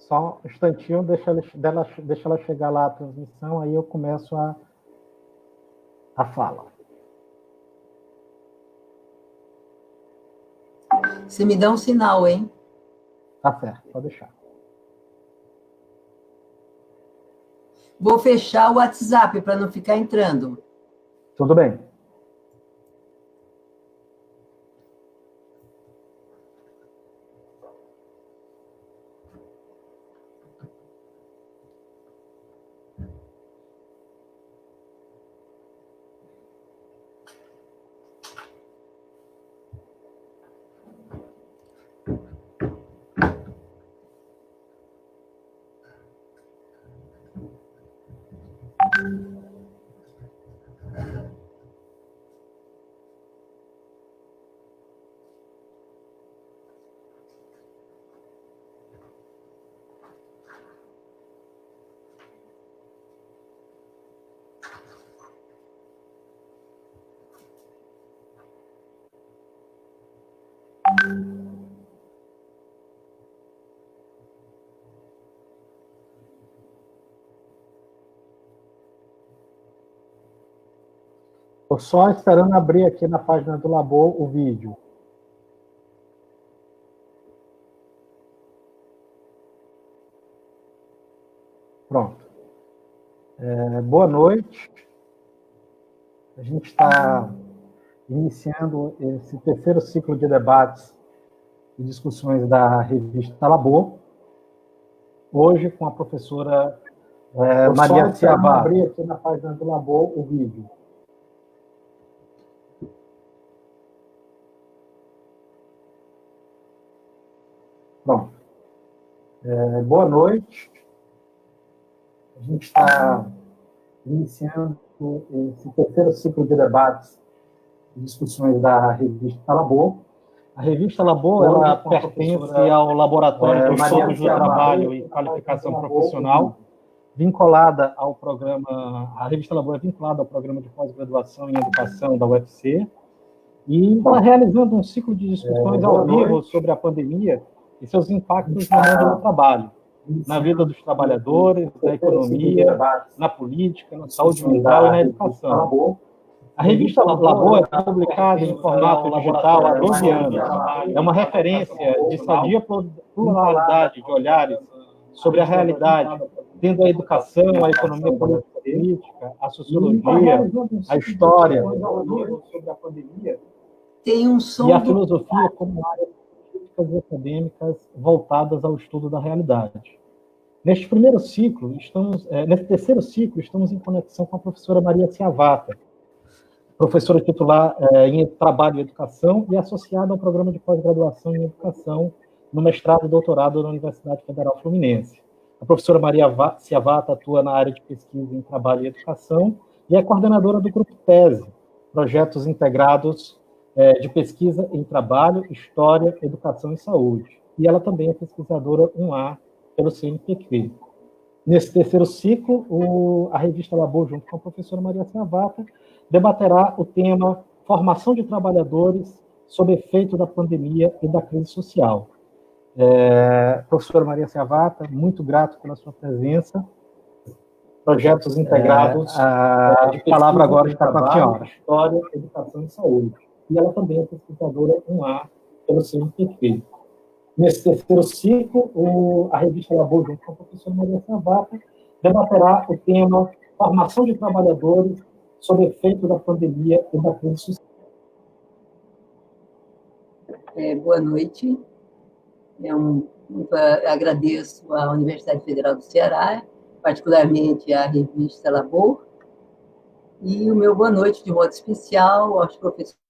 Só um instantinho, deixa ela chegar lá a transmissão, aí eu começo a fala. Você me dá um sinal, hein? Tá certo, pode deixar. Vou fechar o WhatsApp para não ficar entrando. Tudo bem. Estou só esperando abrir aqui na página do Labor o vídeo. Pronto. Boa noite. A gente está iniciando esse terceiro ciclo de debates e discussões da revista Labor. Hoje com a professora Maria Ciavata. Abrir aqui na página do Labor o vídeo. Bom, boa noite. A gente está iniciando esse terceiro ciclo de debates e discussões da revista Labor. A revista Labor ela pertence ao Laboratório de Estudos do Trabalho e Qualificação Profissional, vinculada ao programa. A revista Labor é vinculada ao programa de pós-graduação em educação da UFC, e está realizando um ciclo de discussões ao vivo sobre a pandemia e seus impactos no mundo do trabalho, na vida dos trabalhadores, na economia, na política, na saúde mental e na educação. A revista Labor é publicada em formato digital há 12 anos. É uma referência de sadia pluralidade de olhares sobre a realidade, tendo a educação, a economia política, a sociologia, a história sobre a pandemia, tem um som e a filosofia como áreas políticas e acadêmicas voltadas ao estudo da realidade. Neste terceiro ciclo, estamos em conexão com a professora Maria Ciavata, professora titular em Trabalho e Educação e associada ao programa de pós-graduação em Educação no mestrado e doutorado da Universidade Federal Fluminense. A professora Maria Ciavata atua na área de pesquisa em Trabalho e Educação e é coordenadora do Grupo Tese, Projetos Integrados de Pesquisa em Trabalho, História, Educação e Saúde. E ela também é pesquisadora 1A pelo CNPq. Nesse terceiro ciclo, a revista Labor, junto com a professora Maria Ciavata, debaterá o tema Formação de Trabalhadores sob efeito da pandemia e da crise social. Professora Maria Ciavata, muito grato pela sua presença. Projetos integrados. A palavra agora está com a senhora. História, Educação e Saúde. E ela também é pesquisadora 1A pelo CNPq. Nesse terceiro ciclo, a revista Labor, junto com a professora Maria Ciavata, debaterá o tema Formação de Trabalhadores sob efeito da pandemia e da crise social. Boa noite. Agradeço à Universidade Federal do Ceará, particularmente à revista Labor, e o meu boa noite de modo especial aos professores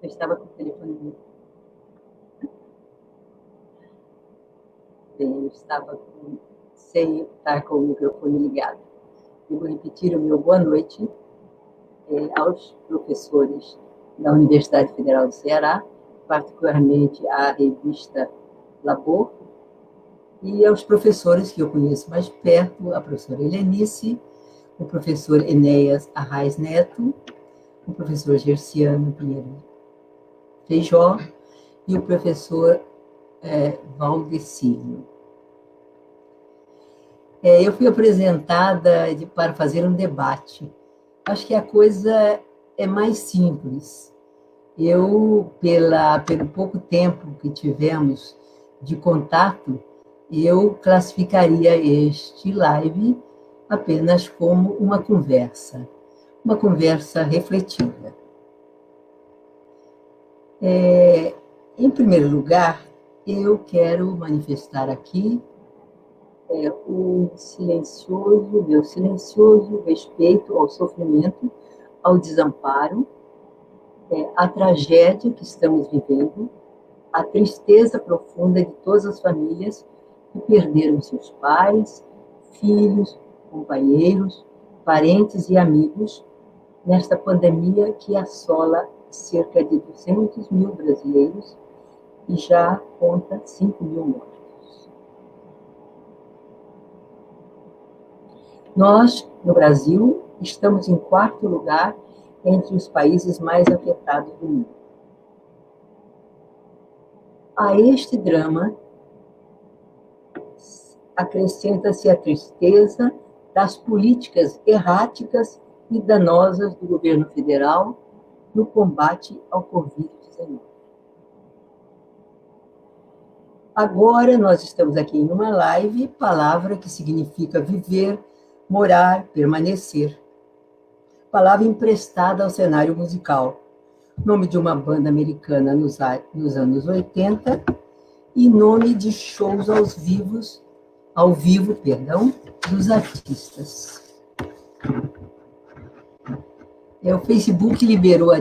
Eu estava com o telefone. Eu estava sem estar com o microfone ligado. Eu vou repetir o meu boa noite aos professores da Universidade Federal do Ceará, particularmente à revista Labor, e aos professores que eu conheço mais perto, a professora Helenice, o professor Enéas Arraes Neto, o professor Gerciano Pinheiro Feijó e o professor Valdecílio. Eu fui apresentada para fazer um debate. Acho que a coisa é mais simples. Eu, pelo pouco tempo que tivemos de contato, eu classificaria este live apenas como uma conversa refletida. Em primeiro lugar, eu quero manifestar aqui o meu silencioso respeito ao sofrimento, ao desamparo, à tragédia que estamos vivendo, à tristeza profunda de todas as famílias que perderam seus pais, filhos, companheiros, parentes e amigos nesta pandemia que assola cerca de 200 mil brasileiros e já conta 5 mil mortos. Nós, no Brasil, estamos em 4º lugar entre os países mais afetados do mundo. A este drama acrescenta-se a tristeza das políticas erráticas e danosas do governo federal no combate ao Covid-19. Agora nós estamos aqui em uma live, palavra que significa viver, morar, permanecer. Palavra emprestada ao cenário musical. Nome de uma banda americana nos anos 80 e nome de shows ao vivo, dos artistas. O Facebook liberou há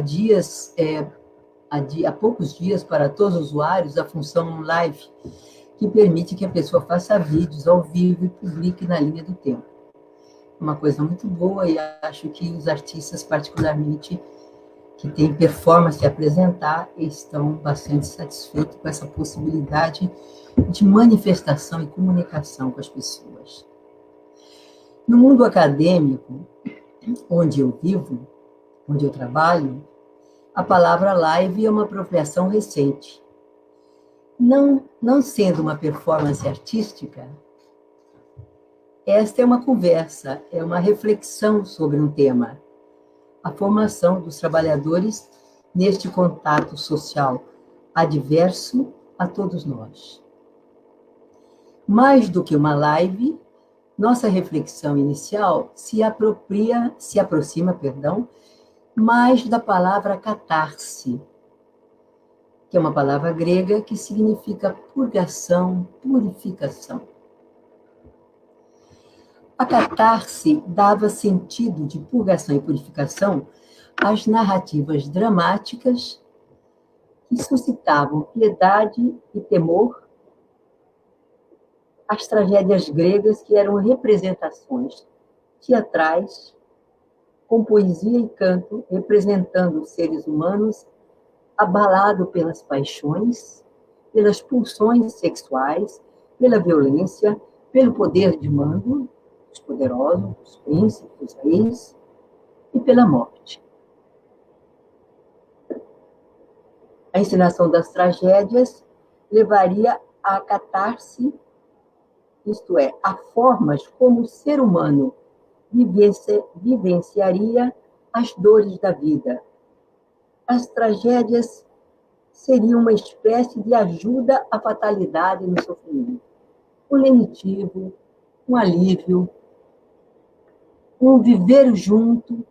poucos dias para todos os usuários a função live, que permite que a pessoa faça vídeos ao vivo e publique na linha do tempo. Uma coisa muito boa, e acho que os artistas, particularmente, que têm performance a apresentar, estão bastante satisfeitos com essa possibilidade de manifestação e comunicação com as pessoas. No mundo acadêmico, onde eu vivo, onde eu trabalho, a palavra live é uma apropriação recente. Não sendo uma performance artística, esta é uma conversa, é uma reflexão sobre um tema. A formação dos trabalhadores neste contato social adverso a todos nós. Mais do que uma live, nossa reflexão inicial se aproxima, mais da palavra catarse, que é uma palavra grega que significa purgação, purificação. A catarse dava sentido de purgação e purificação às narrativas dramáticas que suscitavam piedade e temor, às tragédias gregas que eram representações teatrais, com poesia e canto, representando os seres humanos abalados pelas paixões, pelas pulsões sexuais, pela violência, pelo poder de mando, os poderosos, os príncipes, os reis, e pela morte. A encenação das tragédias levaria à catarse, isto é, a formas como o ser humano vivenciaria as dores da vida. As tragédias seriam uma espécie de ajuda à fatalidade no sofrimento. Um lenitivo, um alívio, um viver junto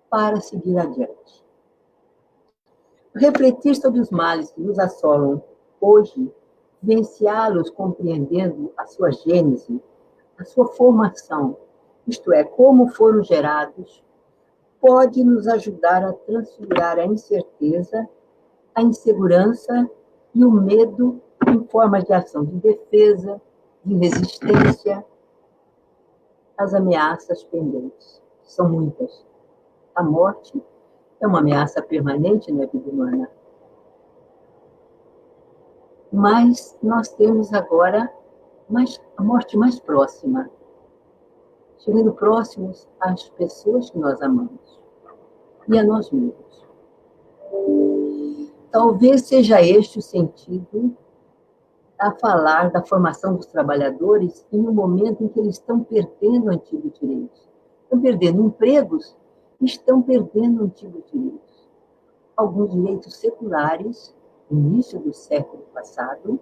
para seguir adiante. Refletir sobre os males que nos assolam hoje, vivenciá-los compreendendo a sua gênese, a sua formação, isto é, como foram gerados, pode nos ajudar a transfigurar a incerteza, a insegurança e o medo em formas de ação de defesa, de resistência às ameaças pendentes. São muitas. A morte é uma ameaça permanente na vida humana. Mas nós temos agora a morte mais próxima, chegando próximos às pessoas que nós amamos e a nós mesmos. Talvez seja este o sentido a falar da formação dos trabalhadores em um momento em que eles estão perdendo antigos direitos. Estão perdendo empregos, estão perdendo antigos direitos. Alguns direitos seculares, no início do século passado,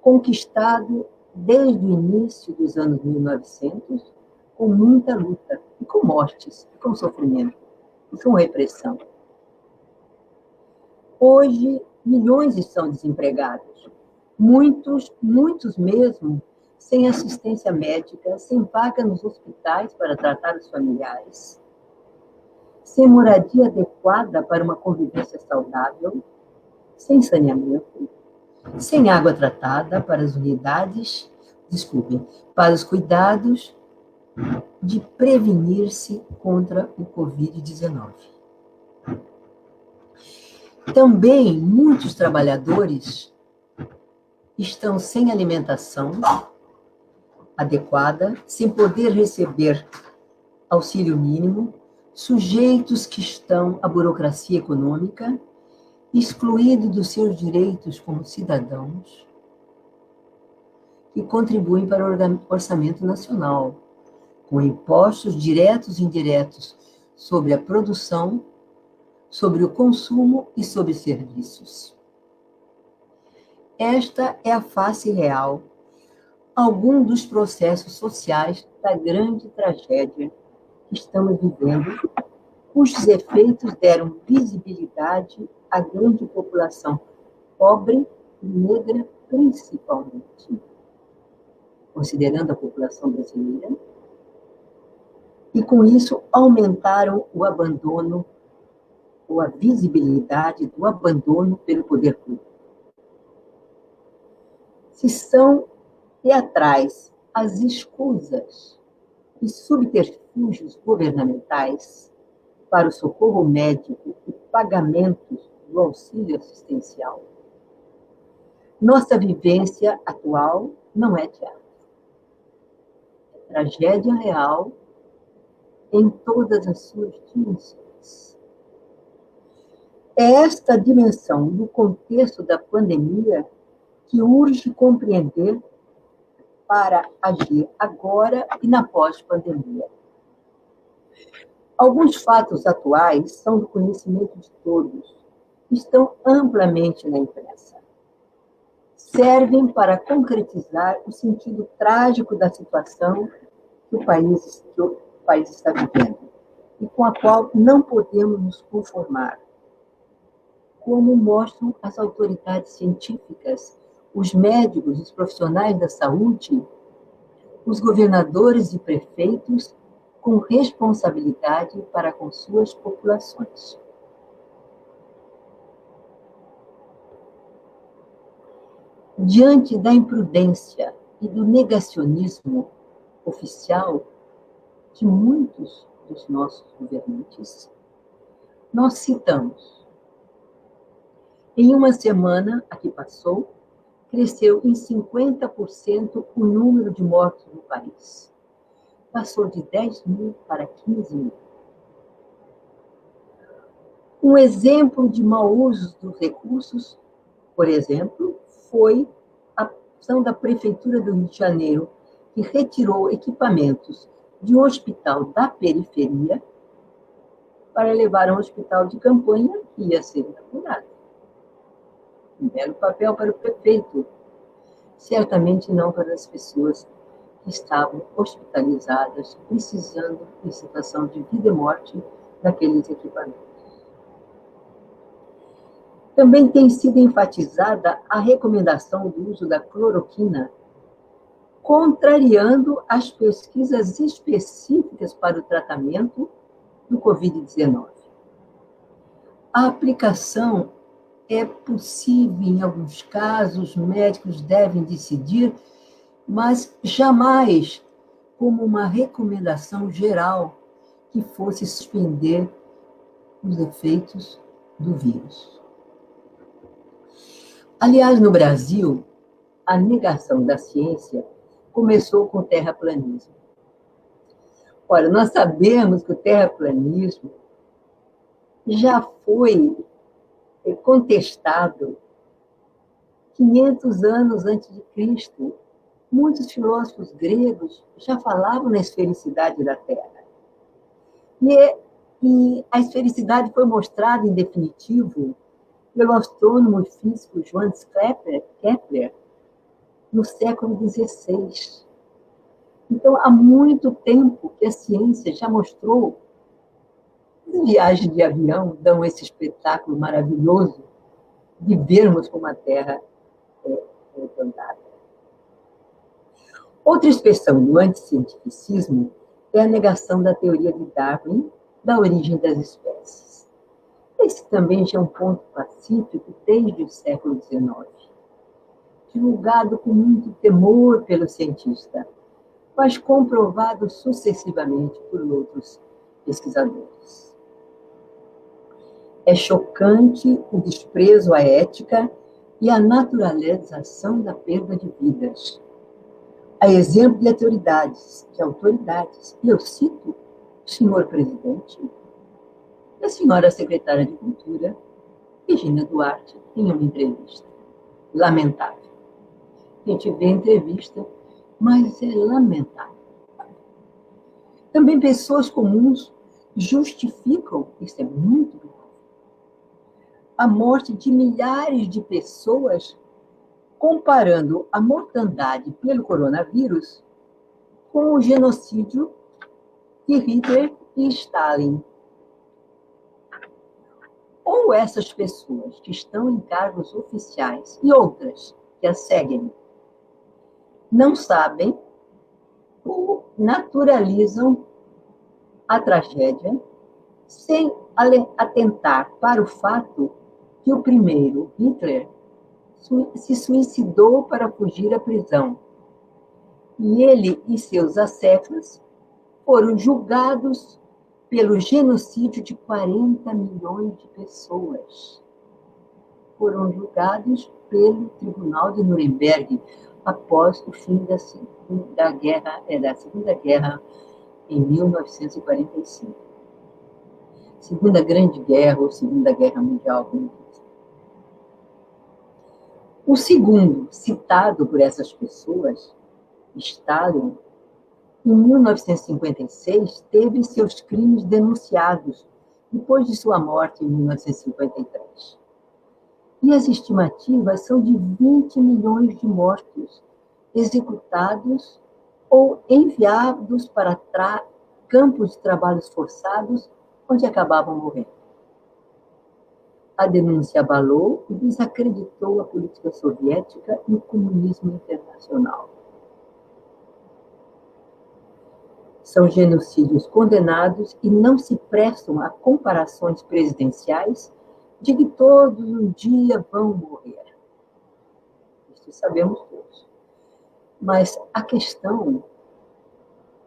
conquistado desde o início dos anos 1900, com muita luta, e com mortes, e com sofrimento, e com repressão. Hoje, milhões estão desempregados. Muitos mesmo, sem assistência médica, sem vaga nos hospitais para tratar os familiares, sem moradia adequada para uma convivência saudável, sem saneamento, sem água tratada para as unidades, para os cuidados de prevenir-se contra o Covid-19. Também muitos trabalhadores estão sem alimentação adequada, sem poder receber auxílio mínimo, sujeitos que estão à burocracia econômica, excluídos dos seus direitos como cidadãos, que contribuem para o orçamento nacional, com impostos diretos e indiretos sobre a produção, sobre o consumo e sobre serviços. Esta é a face real, algum dos processos sociais da grande tragédia que estamos vivendo, cujos efeitos deram visibilidade à grande população pobre e negra, principalmente, considerando a população brasileira, e com isso aumentaram o abandono ou a visibilidade do abandono pelo poder público. Se são teatrais as escusas e subterfúgios governamentais para o socorro médico e pagamentos do auxílio assistencial, nossa vivência atual não é teatro. É tragédia real em todas as suas dimensões. É esta dimensão do contexto da pandemia que urge compreender para agir agora e na pós-pandemia. Alguns fatos atuais são do conhecimento de todos, estão amplamente na imprensa. Servem para concretizar o sentido trágico da situação que o país está vivendo e com a qual não podemos nos conformar. Como mostram as autoridades científicas, os médicos, os profissionais da saúde, os governadores e prefeitos com responsabilidade para com suas populações. Diante da imprudência e do negacionismo oficial de muitos dos nossos governantes, nós citamos: em uma semana a que passou, cresceu em 50% o número de mortos no país. Passou de 10 mil para 15 mil. Um exemplo de mau uso dos recursos, por exemplo, foi a ação da Prefeitura do Rio de Janeiro, que retirou equipamentos de um hospital da periferia para levar a um hospital de campanha que ia ser inaugurado. Um belo papel para o prefeito, certamente não para as pessoas que estavam hospitalizadas, precisando, em situação de vida e morte, daqueles equipamentos. Também tem sido enfatizada a recomendação do uso da cloroquina, contrariando as pesquisas específicas para o tratamento do Covid-19. A aplicação é possível em alguns casos, médicos devem decidir, mas jamais como uma recomendação geral que fosse suspender os efeitos do vírus. Aliás, no Brasil, a negação da ciência começou com o terraplanismo. Ora, nós sabemos que o terraplanismo já foi contestado 500 anos antes de Cristo. Muitos filósofos gregos já falavam na esfericidade da Terra. E a esfericidade foi mostrada, em definitivo, pelo astrônomo e físico Johannes Kepler, no século XVI. Então, há muito tempo que a ciência já mostrou. As viagens de avião dão esse espetáculo maravilhoso de vermos como a Terra é rodada. Outra expressão do anticientificismo é a negação da teoria de Darwin da origem das espécies. Esse também já é um ponto pacífico desde o século XIX, divulgado com muito temor pelo cientista, mas comprovado sucessivamente por outros pesquisadores. É chocante o desprezo à ética e a naturalização da perda de vidas. A exemplo de autoridades, e eu cito o senhor presidente e a senhora secretária de Cultura, Regina Duarte, em uma entrevista. Lamentável. A gente vê a entrevista, mas é lamentável. Também pessoas comuns justificam, isso é muito grave, a morte de milhares de pessoas, comparando a mortandade pelo coronavírus com o genocídio de Hitler e Stalin. Ou essas pessoas que estão em cargos oficiais e outras que as seguem não sabem ou naturalizam a tragédia sem atentar para o fato que o primeiro, Hitler, se suicidou para fugir à prisão. E ele e seus acéfalos foram julgados pelo genocídio de 40 milhões de pessoas. Foram julgados pelo Tribunal de Nuremberg após o fim da Segunda Guerra em 1945. Segunda Grande Guerra ou Segunda Guerra Mundial, como diz. O segundo, citado por essas pessoas, Stalin, em 1956, teve seus crimes denunciados depois de sua morte em 1953. E as estimativas são de 20 milhões de mortos executados ou enviados para campos de trabalhos forçados, onde acabavam morrendo. A denúncia abalou e desacreditou a política soviética e o comunismo internacional. São genocídios condenados e não se prestam a comparações presidenciais de que todos um dia vão morrer. Isso sabemos todos. Mas a questão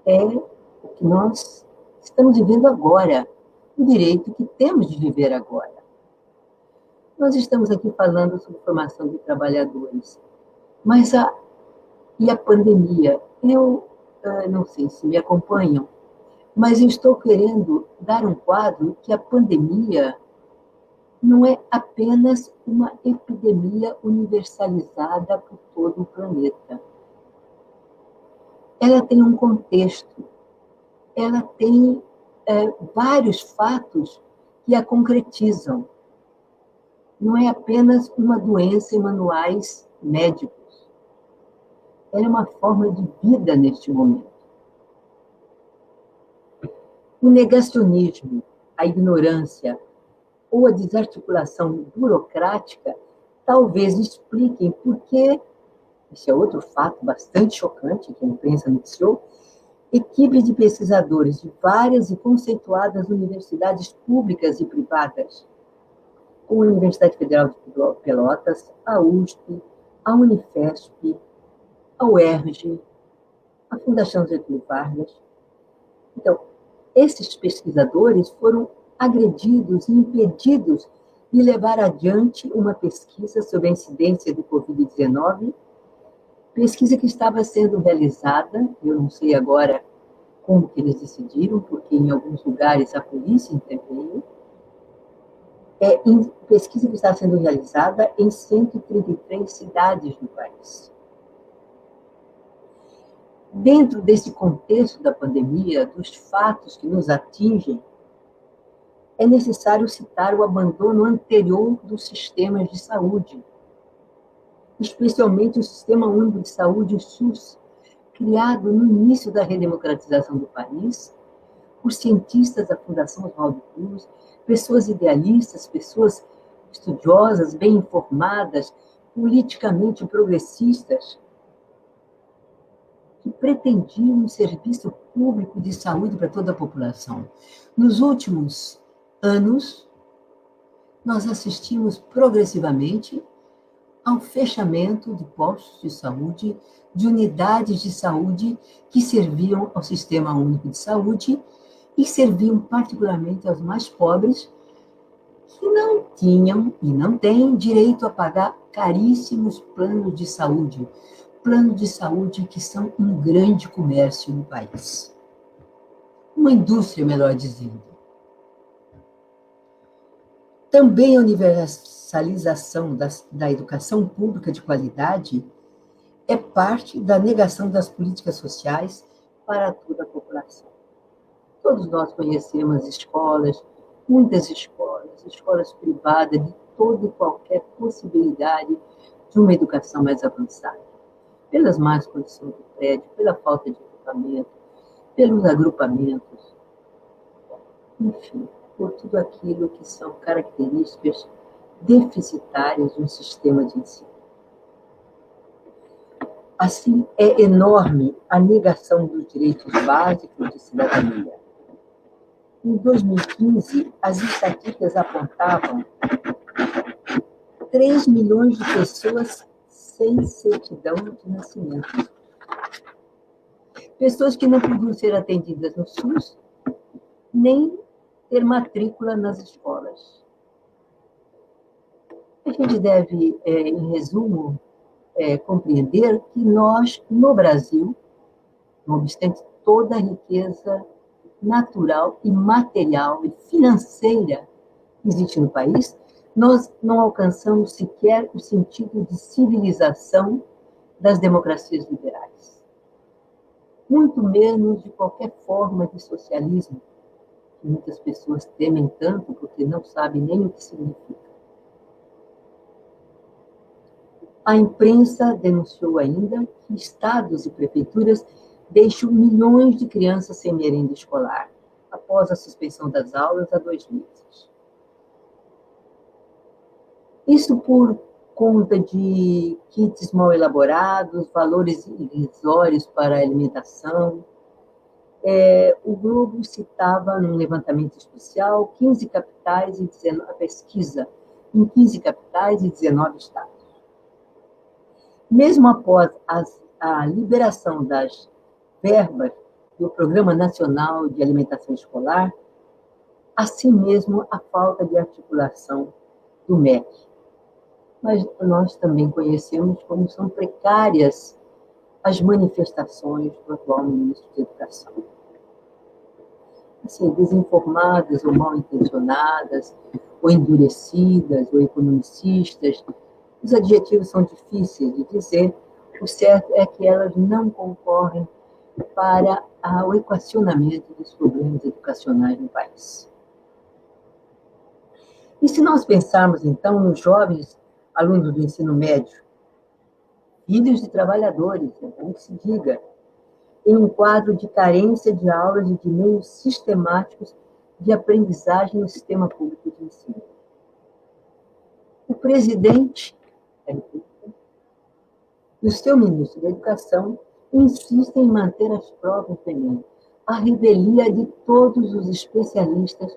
é o que nós estamos vivendo agora, o direito que temos de viver agora. Nós estamos aqui falando sobre formação de trabalhadores, mas a pandemia, eu não sei se me acompanham, mas eu estou querendo dar um quadro que a pandemia não é apenas uma epidemia universalizada por todo o planeta. Ela tem um contexto, ela tem vários fatos que a concretizam. Não é apenas uma doença em manuais médicos. Ela é uma forma de vida neste momento. O negacionismo, a ignorância ou a desarticulação burocrática talvez expliquem por que, esse é outro fato bastante chocante que a imprensa noticiou, equipes de pesquisadores de várias e conceituadas universidades públicas e privadas, como a Universidade Federal de Pelotas, a USP, a Unifesp, a UERJ, a Fundação Getúlio Vargas. Então, esses pesquisadores foram agredidos e impedidos de levar adiante uma pesquisa sobre a incidência do Covid-19, pesquisa que estava sendo realizada, eu não sei agora como que eles decidiram, porque em alguns lugares a polícia interveio, pesquisa que está sendo realizada em 133 cidades do país. Dentro desse contexto da pandemia, dos fatos que nos atingem, é necessário citar o abandono anterior dos sistemas de saúde, especialmente o Sistema Único de Saúde, o SUS, criado no início da redemocratização do país, por cientistas da Fundação Oswaldo Cruz, pessoas idealistas, pessoas estudiosas, bem informadas, politicamente progressistas, que pretendiam um serviço público de saúde para toda a população. Nos últimos anos, nós assistimos progressivamente ao fechamento de postos de saúde, de unidades de saúde que serviam ao Sistema Único de Saúde e serviam particularmente aos mais pobres, que não tinham e não têm direito a pagar caríssimos planos de saúde que são um grande comércio no país. Uma indústria, melhor dizendo. Também a universalização da educação pública de qualidade é parte da negação das políticas sociais para toda a população. Todos nós conhecemos escolas, muitas escolas privadas de toda e qualquer possibilidade de uma educação mais avançada. Pelas más condições do prédio, pela falta de equipamento, pelos agrupamentos, enfim, por tudo aquilo que são características deficitárias de um sistema de ensino. Assim, é enorme a negação dos direitos básicos de cidadania. Em 2015, as estatísticas apontavam 3 milhões de pessoas sem certidão de nascimento. Pessoas que não podiam ser atendidas no SUS, nem ter matrícula nas escolas. A gente deve, em resumo, compreender que nós, no Brasil, não obstante toda a riqueza natural e material e financeira que existe no país, nós não alcançamos sequer o sentido de civilização das democracias liberais. Muito menos de qualquer forma de socialismo, que muitas pessoas temem tanto porque não sabem nem o que significa. A imprensa denunciou ainda que estados e prefeituras deixam milhões de crianças sem merenda escolar, após a suspensão das aulas há 2 meses. Isso por conta de kits mal elaborados, valores irrisórios para a alimentação. O Globo citava, num levantamento especial, 15 capitais e 19, a pesquisa em 15 capitais e 19 estados. Mesmo após a liberação das verbas do Programa Nacional de Alimentação Escolar, assim mesmo a falta de articulação do MEC. Mas nós também conhecemos como são precárias as manifestações do atual ministro da Educação. Assim, desinformadas ou mal intencionadas, ou endurecidas, ou economicistas, os adjetivos são difíceis de dizer, o certo é que elas não concorrem para o equacionamento dos problemas educacionais no país. E se nós pensarmos, então, nos jovens alunos do ensino médio, filhos de trabalhadores, é bom que se diga, em um quadro de carência de aulas e de meios sistemáticos de aprendizagem no sistema público de ensino. O presidente da República e o seu ministro da Educação insistem em manter as provas do Enem, a revelia de todos os especialistas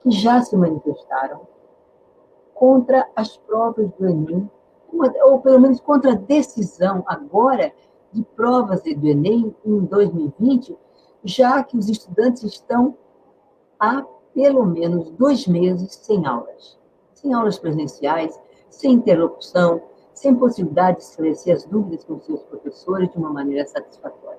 que já se manifestaram contra as provas do Enem, ou pelo menos contra a decisão agora de provas do Enem em 2020, já que os estudantes estão há pelo menos 2 meses sem aulas presenciais, sem interlocução, sem possibilidade de esclarecer as dúvidas com seus professores de uma maneira satisfatória.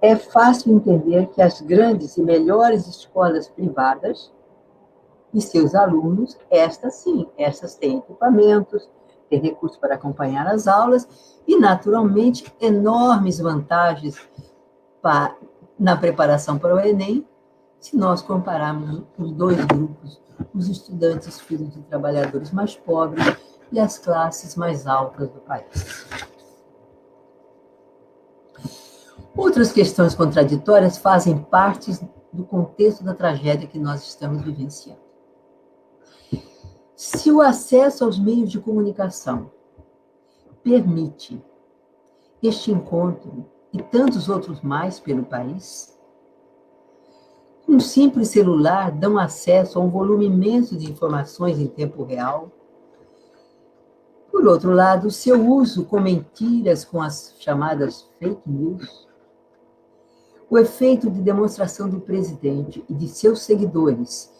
É fácil entender que as grandes e melhores escolas privadas e seus alunos, estas têm equipamentos, têm recursos para acompanhar as aulas e, naturalmente, enormes vantagens na preparação para o Enem, se nós compararmos os dois grupos, os estudantes filhos de trabalhadores mais pobres e as classes mais altas do país. Outras questões contraditórias fazem parte do contexto da tragédia que nós estamos vivenciando. Se o acesso aos meios de comunicação permite este encontro e tantos outros mais pelo país, um simples celular dão acesso a um volume imenso de informações em tempo real. Por outro lado, seu uso com mentiras, com as chamadas fake news, o efeito de demonstração do presidente e de seus seguidores,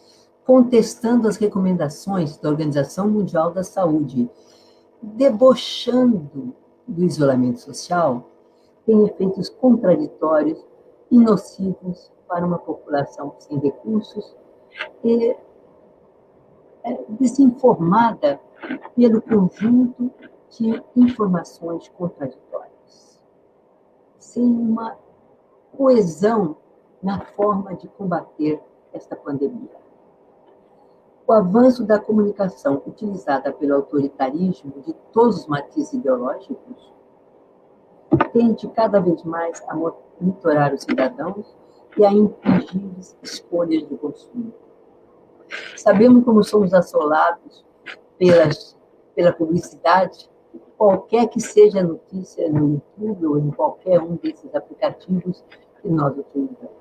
contestando as recomendações da Organização Mundial da Saúde, debochando do isolamento social, tem efeitos contraditórios e nocivos para uma população sem recursos e desinformada pelo conjunto de informações contraditórias, sem uma coesão na forma de combater esta pandemia. O avanço da comunicação utilizada pelo autoritarismo de todos os matizes ideológicos tende cada vez mais a monitorar os cidadãos e a impingir-lhes escolhas de consumo. Sabemos como somos assolados pela publicidade, qualquer que seja a notícia no YouTube ou em qualquer um desses aplicativos que nós utilizamos.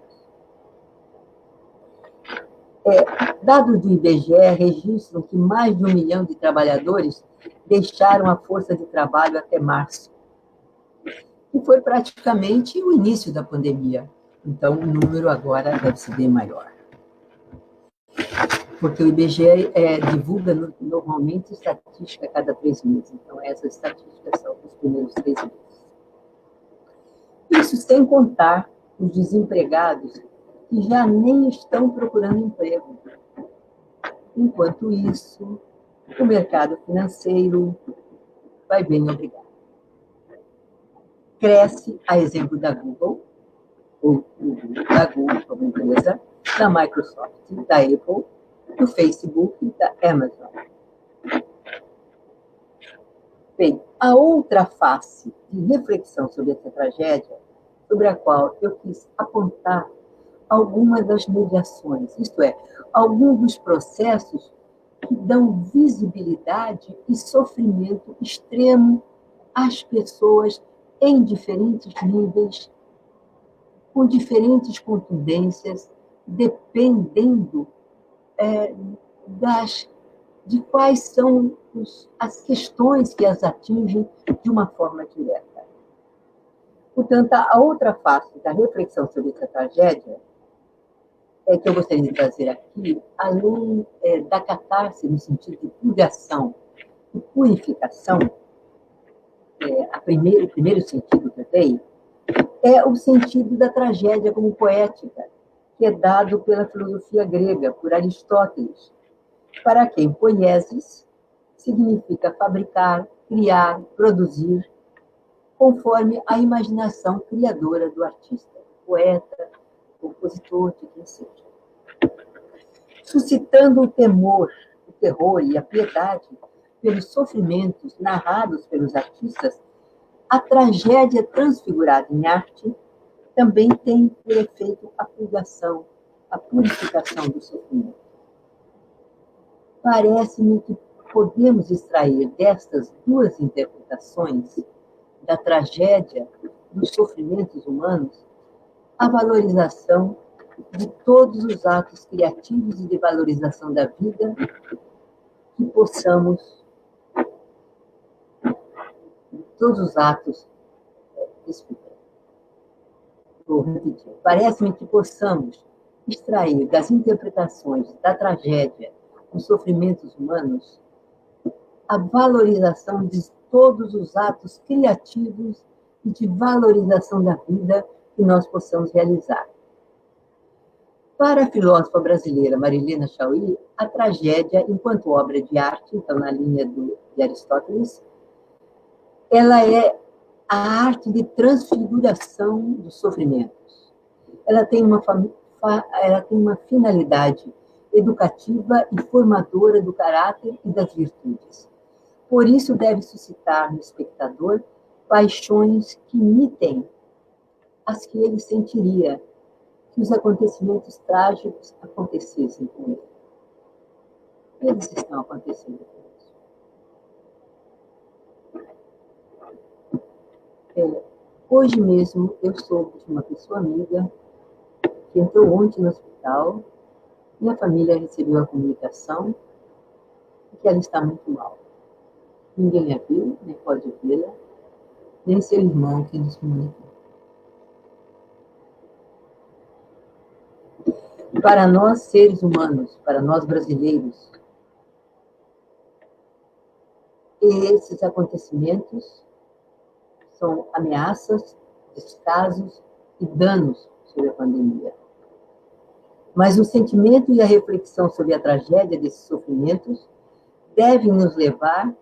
Dados do IBGE registram que mais de 1 milhão de trabalhadores deixaram a força de trabalho até março, que foi praticamente o início da pandemia. Então, o número agora deve ser bem maior. Porque o IBGE divulga normalmente estatística a cada 3 meses. Então, essas estatísticas são dos primeiros 3 meses. Isso sem contar os desempregados que já nem estão procurando emprego. Enquanto isso, o mercado financeiro vai bem obrigado. Cresce, a exemplo da Google, da Google como empresa, da Microsoft, da Apple, do Facebook e da Amazon. Bem, a outra face de reflexão sobre essa tragédia, sobre a qual eu quis apontar algumas das mediações, isto é, alguns dos processos que dão visibilidade e sofrimento extremo às pessoas em diferentes níveis, com diferentes contundências, dependendo de quais são as questões que as atingem de uma forma direta. Portanto, a outra face da reflexão sobre essa tragédia que eu gostaria de trazer aqui, além da catarse no sentido de purgação e purificação, o primeiro sentido que eu dei, é o sentido da tragédia como poética, que é dado pela filosofia grega, por Aristóteles, para quem poiesis significa fabricar, criar, produzir, conforme a imaginação criadora do artista, poeta, compositor, de quem seja. Suscitando o temor, o terror e a piedade pelos sofrimentos narrados pelos artistas, a tragédia transfigurada em arte também tem por efeito a purgação, a purificação do sofrimento. Parece-me que podemos extrair destas duas interpretações da tragédia dos sofrimentos humanos a valorização de todos os atos criativos e de valorização da vida que possamos, todos os atos, vou repetir, parece-me que possamos, extrair das interpretações da tragédia, dos sofrimentos humanos, a valorização de todos os atos criativos e de valorização da vida que nós possamos realizar. Para a filósofa brasileira Marilena Chaui, a tragédia, enquanto obra de arte, então na linha de Aristóteles, ela é a arte de transfiguração dos sofrimentos. Ela tem uma finalidade educativa e formadora do caráter e das virtudes. Por isso, deve suscitar no espectador paixões que imitem as que ele sentiria se os acontecimentos trágicos acontecessem com ele. Eles estão acontecendo com ele. Hoje mesmo, eu soube de uma pessoa amiga que entrou ontem no hospital e a família recebeu a comunicação de que ela está muito mal. Ninguém a viu, nem pode vê-la, nem seu irmão que nos comunicou. Para nós, seres humanos, para nós brasileiros, esses acontecimentos são ameaças, descasos e danos sobre a pandemia. Mas o sentimento e a reflexão sobre a tragédia desses sofrimentos devem nos levar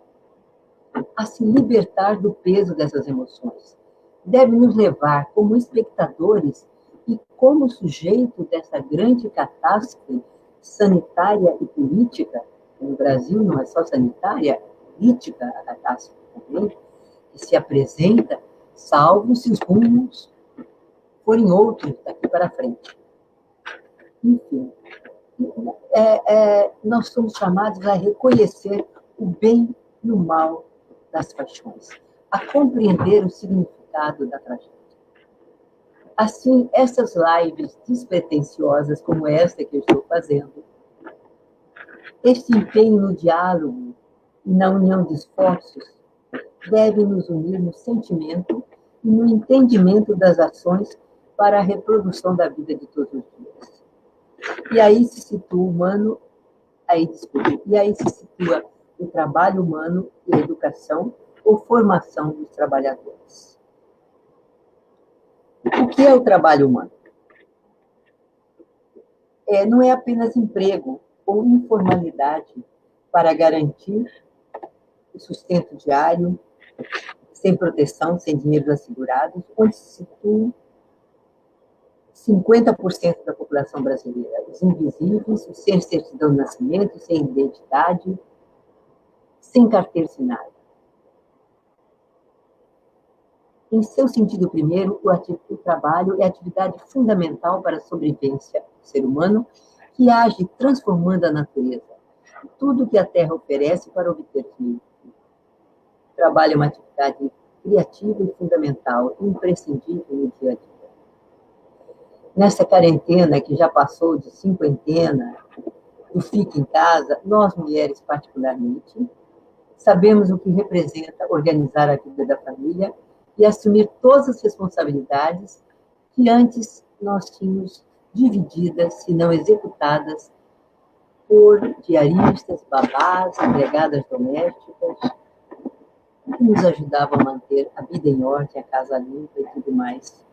a se libertar do peso dessas emoções. Deve nos levar, como espectadores e como sujeito dessa grande catástrofe sanitária e política, no Brasil não é só sanitária, é política a catástrofe também, que se apresenta, salvo se os rumos forem outros daqui para frente. Enfim, nós somos chamados a reconhecer o bem e o mal das paixões, a compreender o significado da tragédia. Assim, essas lives despretensiosas como esta que eu estou fazendo, este empenho no diálogo e na união de esforços deve nos unir no sentimento e no entendimento das ações para a reprodução da vida de todos os dias. E aí se situa o humano, e aí se situa o trabalho humano e a educação ou formação dos trabalhadores. O que é o trabalho humano? Não é apenas emprego ou informalidade para garantir o sustento diário, sem proteção, sem dinheiro assegurado, onde se situa 50% da população brasileira, os invisíveis, os sem certidão de nascimento, sem identidade, sem carteira assinada. Em seu sentido primeiro, o trabalho é atividade fundamental para a sobrevivência do ser humano, que age transformando a natureza, tudo que a terra oferece para obter vida. O trabalho é uma atividade criativa e fundamental, imprescindível no dia a dia. Nessa quarentena, que já passou de cinquentena, do fica em casa, nós, mulheres particularmente, sabemos o que representa organizar a vida da família e assumir todas as responsabilidades que antes nós tínhamos divididas, se não executadas, por diaristas, babás, empregadas domésticas, que nos ajudavam a manter a vida em ordem, a casa limpa e tudo mais.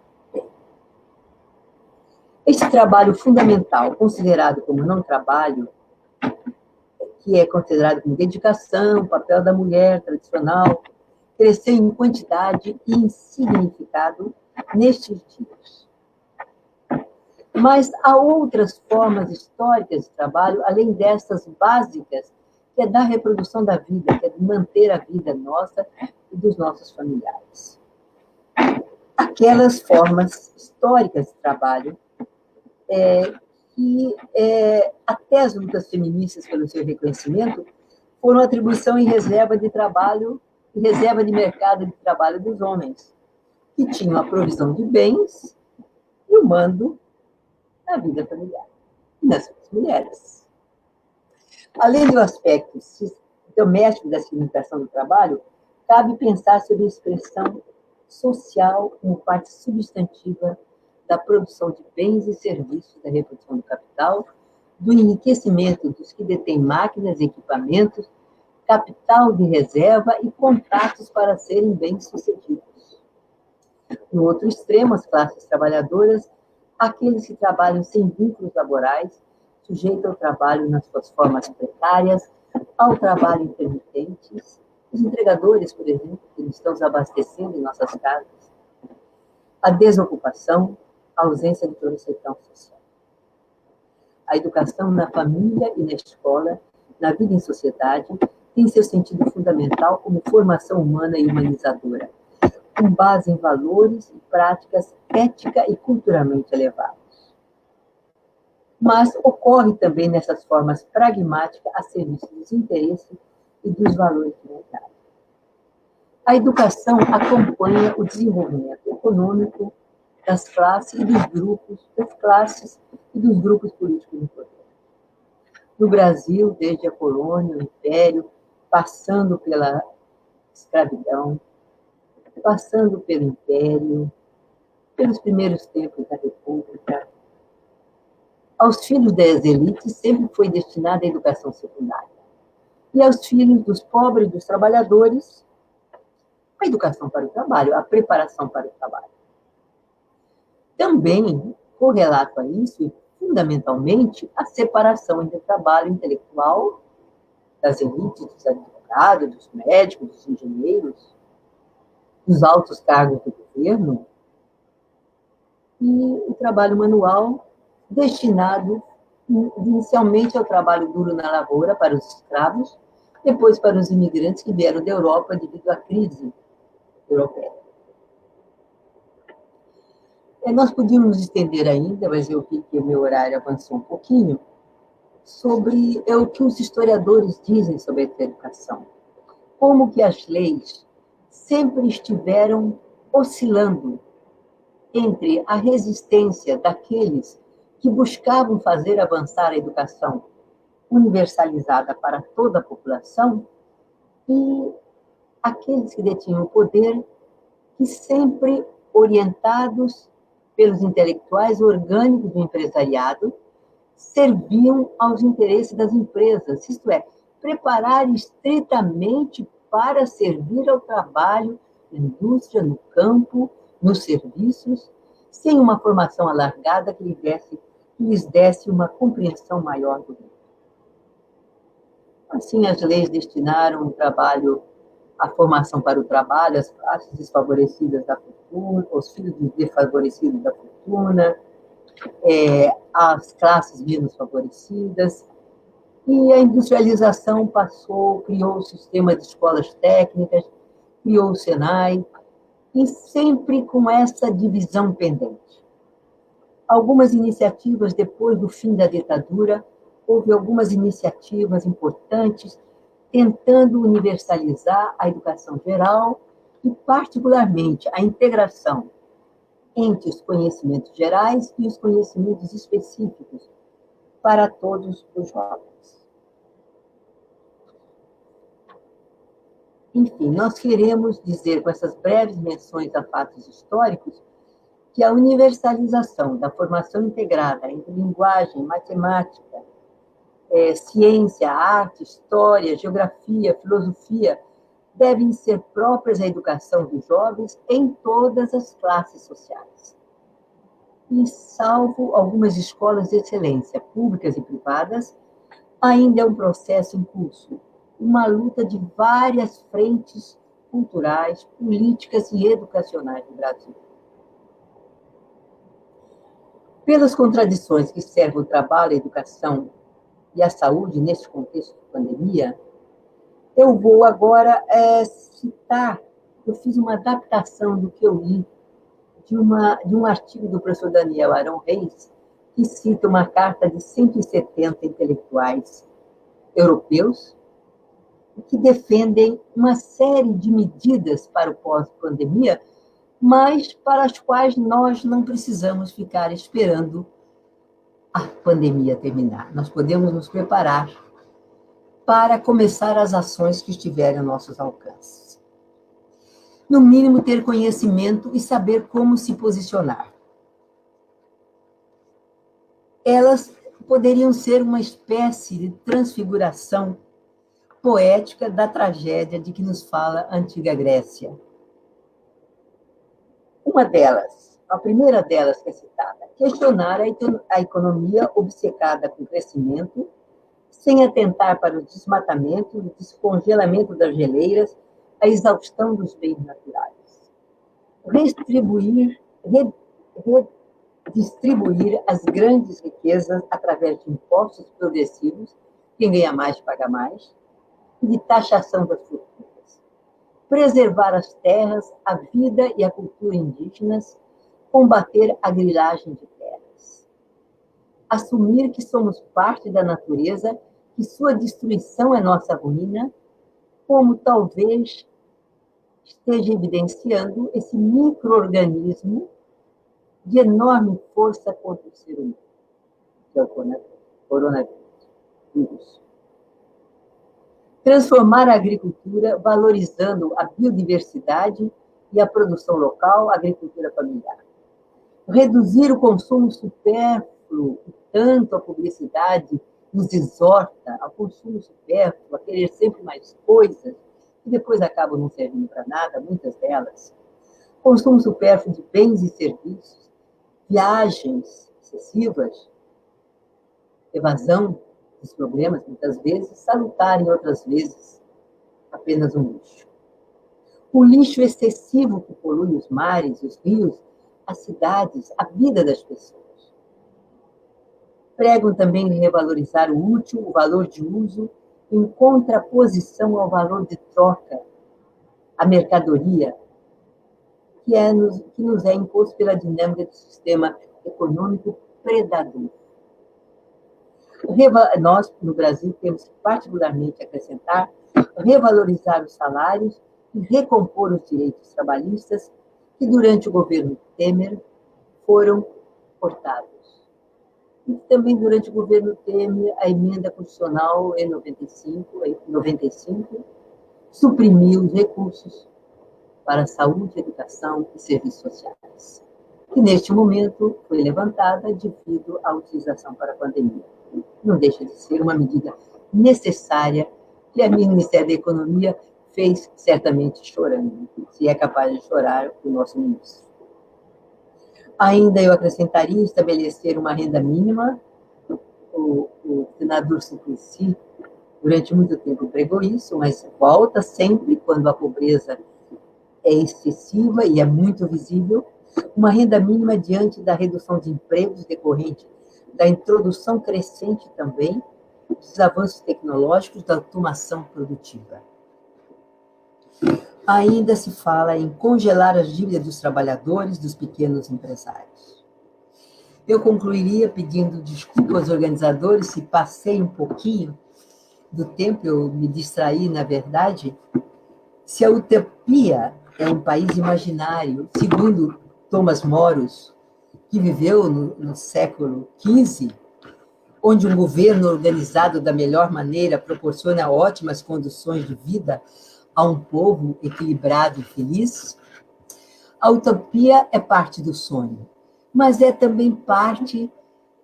Este trabalho fundamental, considerado como não trabalho, que é considerado como dedicação, papel da mulher tradicional, cresceu em quantidade e em significado nestes dias. Mas há outras formas históricas de trabalho, além dessas básicas, que é da reprodução da vida, que é de manter a vida nossa e dos nossos familiares. Aquelas formas históricas de trabalho que até as lutas feministas pelo seu reconhecimento foram atribuição e reserva de trabalho e reserva de mercado de trabalho dos homens, que tinham a provisão de bens e o mando na vida familiar e nas suas mulheres. Além do aspecto doméstico da significação do trabalho, cabe pensar sobre a expressão social como parte substantiva da produção de bens e serviços, da reprodução do capital, do enriquecimento dos que detêm máquinas e equipamentos, capital de reserva e contratos para serem bem-sucedidos. No outro extremo, as classes trabalhadoras, aqueles que trabalham sem vínculos laborais, sujeitos ao trabalho nas suas formas precárias, ao trabalho intermitente, os entregadores, por exemplo, que estão nos abastecendo em nossas casas, a desocupação, a ausência de proteção social. A educação na família e na escola, na vida em sociedade, tem seu sentido fundamental como formação humana e humanizadora, com base em valores e práticas ética e culturalmente elevados. Mas ocorre também nessas formas pragmáticas a serviço dos interesses e dos valores do mercado. A educação acompanha o desenvolvimento econômico das classes e dos grupos, das classes e dos grupos políticos no poder. No Brasil, desde a colônia, o império, passando pela escravidão, passando pelo império, pelos primeiros tempos da República, aos filhos das elites sempre foi destinada a educação secundária. E aos filhos dos pobres e dos trabalhadores, a educação para o trabalho, a preparação para o trabalho. Também, correlato a isso, e fundamentalmente, a separação entre o trabalho intelectual das elites, dos advogados, dos médicos, dos engenheiros, dos altos cargos do governo, e o trabalho manual destinado inicialmente ao trabalho duro na lavoura para os escravos, depois para os imigrantes que vieram da Europa devido à crise europeia. Nós podíamos estender ainda, mas eu vi que o meu horário avançou um pouquinho, sobre o que os historiadores dizem sobre a educação. Como que as leis sempre estiveram oscilando entre a resistência daqueles que buscavam fazer avançar a educação universalizada para toda a população e aqueles que detinham o poder, que sempre orientados pelos intelectuais orgânicos do empresariado, serviam aos interesses das empresas, isto é, preparar estritamente para servir ao trabalho na indústria, no campo, nos serviços, sem uma formação alargada que lhes desse uma compreensão maior do mundo. Assim, as leis destinaram o trabalho, a formação para o trabalho, às classes desfavorecidas da fortuna, os filhos desfavorecidos da fortuna, às classes menos favorecidas, e a industrialização criou o sistema de escolas técnicas, criou o Senai, e sempre com essa divisão pendente. Algumas iniciativas depois do fim da ditadura, houve algumas iniciativas importantes tentando universalizar a educação geral e, particularmente, a integração entre os conhecimentos gerais e os conhecimentos específicos para todos os jovens. Enfim, nós queremos dizer, com essas breves menções a fatos históricos, que a universalização da formação integrada entre linguagem, matemática, ciência, arte, história, geografia, filosofia, devem ser próprias à educação dos jovens em todas as classes sociais. E, salvo algumas escolas de excelência, públicas e privadas, ainda é um processo em curso, uma luta de várias frentes culturais, políticas e educacionais no Brasil. Pelas contradições que servem o trabalho, a educação e a saúde neste contexto de pandemia, eu vou agora citar, eu fiz uma adaptação do que eu li de um artigo do professor Daniel Arão Reis, que cita uma carta de 170 intelectuais europeus que defendem uma série de medidas para o pós-pandemia, mas para as quais nós não precisamos ficar esperando a pandemia terminar. Nós podemos nos preparar para começar as ações que estiverem a nossos alcances. No mínimo, ter conhecimento e saber como se posicionar. elas poderiam ser uma espécie de transfiguração poética da tragédia de que nos fala a antiga Grécia. Uma delas, a primeira delas que é citada, questionar a economia obcecada com crescimento, sem atentar para o desmatamento, o descongelamento das geleiras, a exaustão dos bens naturais. Redistribuir as grandes riquezas através de impostos progressivos, quem ganha mais paga mais, e de taxação das fortunas. Preservar as terras, a vida e a cultura indígenas, combater a grilagem de terras. Assumir que somos parte da natureza, que sua destruição é nossa ruína, como talvez esteja evidenciando esse micro-organismo de enorme força contra o ser humano, que é o coronavírus. Transformar a agricultura valorizando a biodiversidade e a produção local, a agricultura familiar. Reduzir o consumo supérfluo, tanto a publicidade nos exorta ao consumo supérfluo, a querer sempre mais coisas, que depois acabam não servindo para nada, muitas delas. Consumo supérfluo de bens e serviços, viagens excessivas, evasão dos problemas, muitas vezes, salutar em outras vezes, apenas um lixo. O lixo excessivo que polui os mares, os rios, as cidades, a vida das pessoas. Pregam também em revalorizar o útil, o valor de uso, em contraposição ao valor de troca, a mercadoria, que nos é imposto pela dinâmica do sistema econômico predador. Nós, no Brasil, temos particularmente a acrescentar revalorizar os salários e recompor os direitos trabalhistas que, durante o governo Temer, foram cortados. E também, durante o governo Temer, a emenda constitucional em 95 suprimiu os recursos para saúde, educação e serviços sociais, que, neste momento, foi levantada devido à utilização para a pandemia. Não deixa de ser uma medida necessária que o Ministério da Economia fez certamente chorando, se é capaz de chorar o nosso ministro. Ainda eu acrescentaria estabelecer uma renda mínima. O senador Suplicy, durante muito tempo, pregou isso, mas volta sempre quando a pobreza é excessiva e é muito visível. Uma renda mínima diante da redução de empregos decorrente da introdução crescente também dos avanços tecnológicos da automação produtiva. Ainda se fala em congelar as dívidas dos trabalhadores, dos pequenos empresários. Eu concluiria pedindo desculpa aos organizadores se passei um pouquinho do tempo, eu me distraí, na verdade. Se a utopia é um país imaginário, segundo Thomas Moros, que viveu no século XV, onde um governo organizado da melhor maneira proporciona ótimas condições de vida a um povo equilibrado e feliz, a utopia é parte do sonho, mas é também parte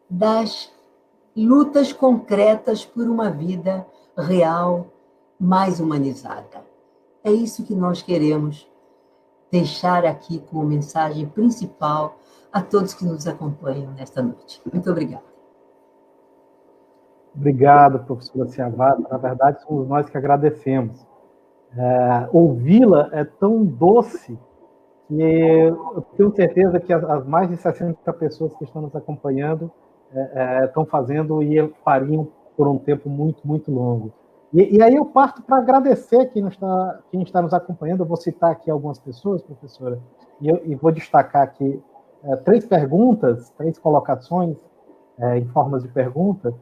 das lutas concretas por uma vida real, mais humanizada. É isso que nós queremos deixar aqui como mensagem principal a todos que nos acompanham nesta noite. Muito obrigada. Obrigado, professora Ciavata. Na verdade, somos nós que agradecemos. Ouvi-la é tão doce que eu tenho certeza que as mais de 60 pessoas que estão nos acompanhando estão fazendo e fariam por um tempo muito, muito longo. E aí eu parto para agradecer quem está nos acompanhando. Eu vou citar aqui algumas pessoas, professora, e vou destacar aqui 3 perguntas, 3 colocações em formas de pergunta,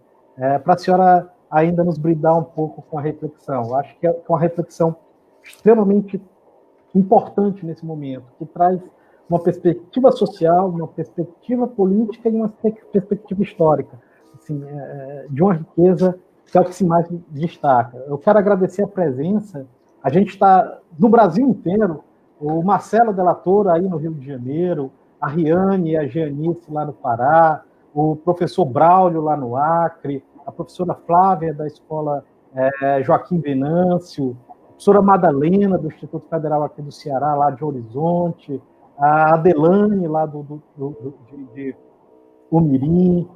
para a senhora ainda nos brindar um pouco com a reflexão. Eu acho que é uma reflexão extremamente importante nesse momento, que traz uma perspectiva social, uma perspectiva política e uma perspectiva histórica, assim, de uma riqueza que é o que se mais destaca. Eu quero agradecer a presença. A gente está no Brasil inteiro, o Marcelo Della Torre aí no Rio de Janeiro, a Riane e a Gianice lá no Pará, o professor Braulio, lá no Acre, a professora Flávia, da escola Joaquim Venâncio, a professora Madalena, do Instituto Federal aqui do Ceará, lá de Horizonte, a Adelane, lá de Umirim.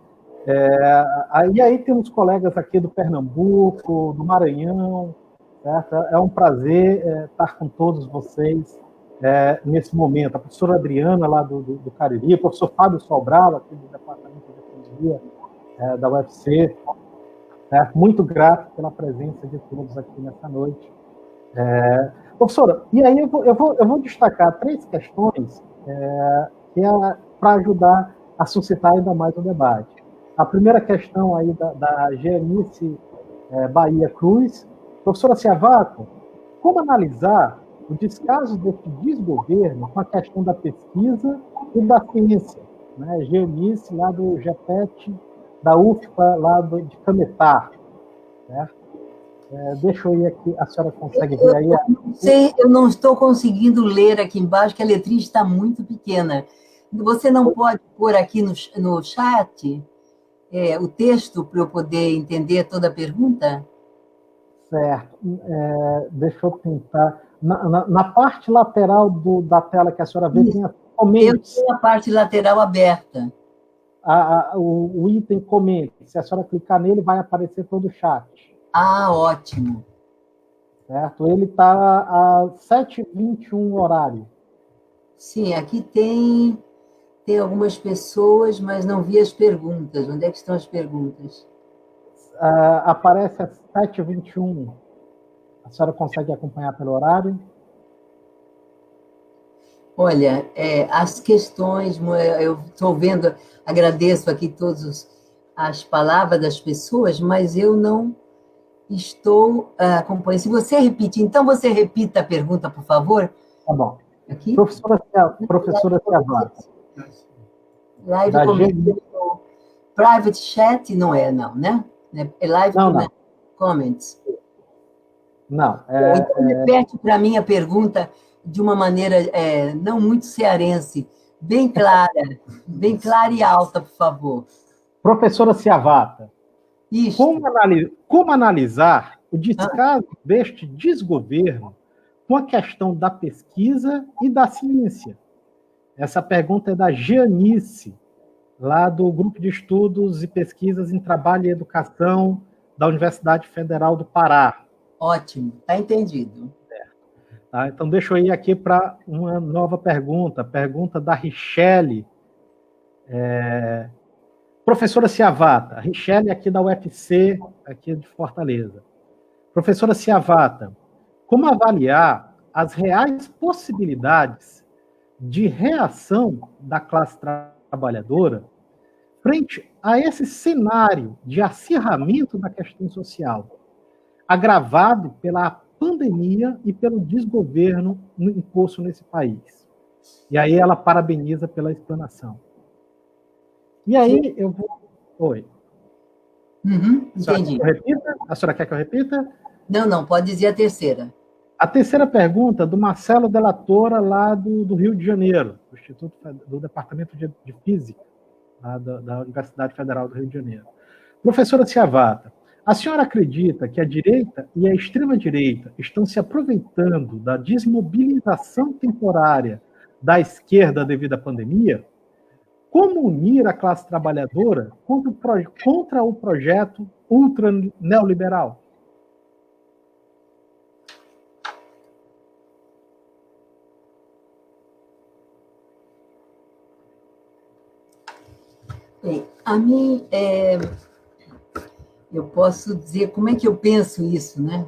E aí temos colegas aqui do Pernambuco, do Maranhão, certo? É um prazer estar com todos vocês nesse momento. A professora Adriana, lá do Cariri, o professor Fábio Sobral, aqui do Departamento de Economia da UFC. Muito grato pela presença de todos aqui nessa noite. Professora, e aí eu vou destacar 3 questões para ajudar a suscitar ainda mais o debate. A primeira questão aí da Geanice Bahia Cruz. Professora Ciavaco, como analisar o descaso desse desgoverno com a questão da pesquisa e da ciência? Né? Geanice, lá do GEPET, da UFPA, lá de Cametá. Né? Deixa eu ir aqui, a senhora consegue ver aí? Eu não estou conseguindo ler aqui embaixo, que a letrinha está muito pequena. Você não pode pôr aqui no chat o texto para eu poder entender toda a pergunta? Certo. Deixa eu tentar. Na parte lateral da tela que a senhora vê, tem comente. Eu tenho a parte lateral aberta. O item comente. Se a senhora clicar nele, vai aparecer todo o chat. Ah, ótimo. Certo? Ele está a 7h21 horário. Sim, aqui tem algumas pessoas, mas não vi as perguntas. Onde é que estão as perguntas? Aparece às 7h21. A senhora consegue acompanhar pelo horário? Olha, as questões, eu estou vendo, agradeço aqui todas as palavras das pessoas, mas eu não estou acompanhando. Se você repetir, então você repita a pergunta, por favor. Tá bom. Aqui? Professora Ciavaco. Live comment, private chat não é, não, né? É live comments. Não. Então, repete para mim a pergunta de uma maneira não muito cearense, bem clara e alta, por favor. Professora Ciavaco, isso. Como analisar o descaso deste desgoverno com a questão da pesquisa e da ciência? Essa pergunta é da Gianice, lá do Grupo de Estudos e Pesquisas em Trabalho e Educação da Universidade Federal do Pará. Ótimo, está entendido. Tá, então, deixa eu ir aqui para uma nova pergunta da Richelle. Professora Ciavata, Richelle aqui da UFC, aqui de Fortaleza. Professora Ciavata, como avaliar as reais possibilidades de reação da classe trabalhadora frente a esse cenário de acirramento da questão social, agravado pela pandemia e pelo desgoverno em curso nesse país? E aí ela parabeniza pela explanação. E aí eu vou... Oi. Entendi. A senhora quer que eu repita? Não, pode dizer a terceira. A terceira pergunta, do Marcelo Della Torre, lá do Rio de Janeiro, do Departamento de Física, lá da Universidade Federal do Rio de Janeiro. Professora Ciavata, a senhora acredita que a direita e a extrema-direita estão se aproveitando da desmobilização temporária da esquerda devido à pandemia? Como unir a classe trabalhadora contra o projeto ultra-neoliberal? Bem, a mim, eu posso dizer como é que eu penso isso, né?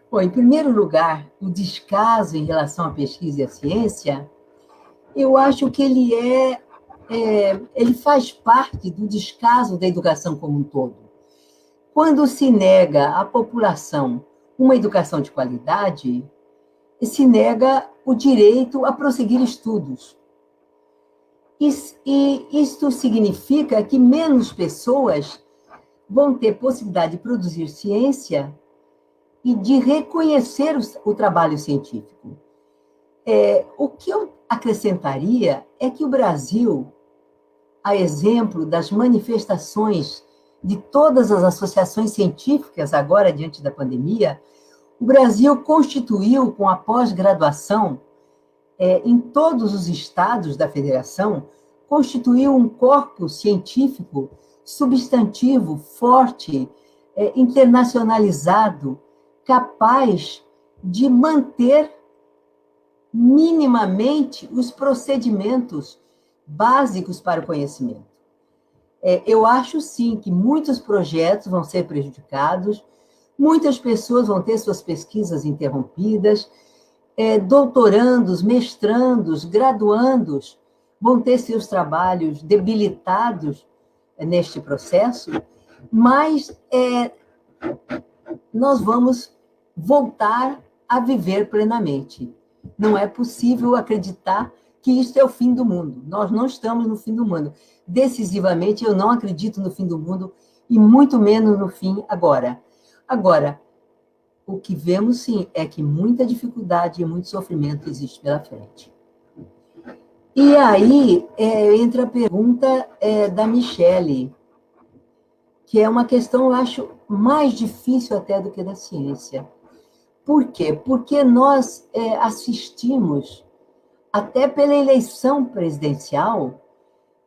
Bom, em primeiro lugar, o descaso em relação à pesquisa e à ciência, eu acho que ele faz parte do descaso da educação como um todo. Quando se nega à população uma educação de qualidade, se nega o direito a prosseguir estudos. E isto significa que menos pessoas vão ter possibilidade de produzir ciência e de reconhecer o trabalho científico. O que eu acrescentaria é que o Brasil, a exemplo das manifestações de todas as associações científicas agora diante da pandemia, o Brasil constituiu, com a pós-graduação, em todos os estados da federação, constituiu um corpo científico substantivo, forte, internacionalizado, capaz de manter minimamente os procedimentos básicos para o conhecimento. Eu acho, sim, que muitos projetos vão ser prejudicados, muitas pessoas vão ter suas pesquisas interrompidas, doutorandos, mestrandos, graduandos vão ter seus trabalhos debilitados neste processo, mas nós vamos voltar a viver plenamente. Não é possível acreditar que isso é o fim do mundo. Nós não estamos no fim do mundo. Decisivamente, eu não acredito no fim do mundo, e muito menos no fim agora. Agora, o que vemos, sim, é que muita dificuldade e muito sofrimento existe pela frente. E aí entra a pergunta da Michele, que é uma questão, eu acho, mais difícil até do que da ciência. Por quê? Porque nós assistimos, até pela eleição presidencial,